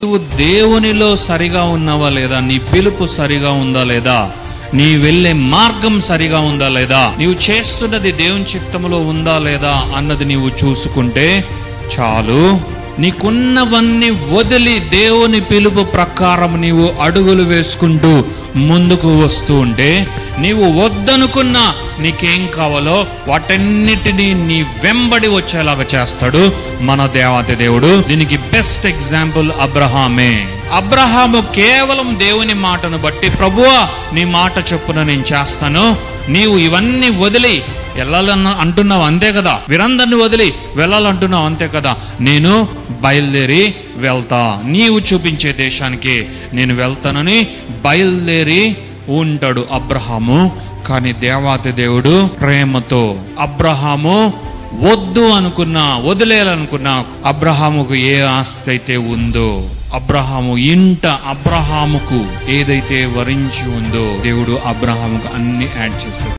నువ్వు దేవునిలో సరిగా ఉన్నావా లేదా, నీ పిలుపు సరిగా ఉందా లేదా, నీ వెళ్ళే మార్గం సరిగా ఉందా లేదా, నీవు చేస్తున్నది దేవుని చిత్తములో ఉందా లేదా అన్నది నీవు చూసుకుంటే చాలు. నీకున్నవన్నీ వదిలి దేవుని పిలుపు ప్రకారం నీవు అడుగులు వేసుకుంటూ ముందుకు వస్తూ ఉంటే, నీవు వద్దనుకున్నా నీకేం కావాలో వాటన్నిటినీ నీ వెంబడి వచ్చేలాగా చేస్తాడు మన దేవాతి దేవుడు. దీనికి బెస్ట్ ఎగ్జాంపుల్ అబ్రహామే. అబ్రహాము కేవలం దేవుని మాటను బట్టి, ప్రభువా నీ మాట చొప్పున నేను చేస్తాను, నీవు ఇవన్నీ వదిలి వెళ్ళాలన్న అంటున్నావు అంతే కదా, వీరందరిని వదిలి వెళ్ళాలంటున్నావు అంతే కదా, నేను బయలుదేరి వెళ్తా, నీవు చూపించే దేశానికి నేను వెళ్తానని బయలుదేరి ఉంటాడు అబ్రహాము. కానీ దేవాతి దేవుడు ప్రేమతో అబ్రహాము వద్దు అనుకున్నా, వదిలేయాలనుకున్నా, అబ్రహాముకు ఏ ఆస్తి అయితే ఉందో, అబ్రహాము ఇంట అబ్రహాముకు ఏదైతే వరించి ఉందో దేవుడు అబ్రహాముకు అన్ని యాడ్ చేశాడు.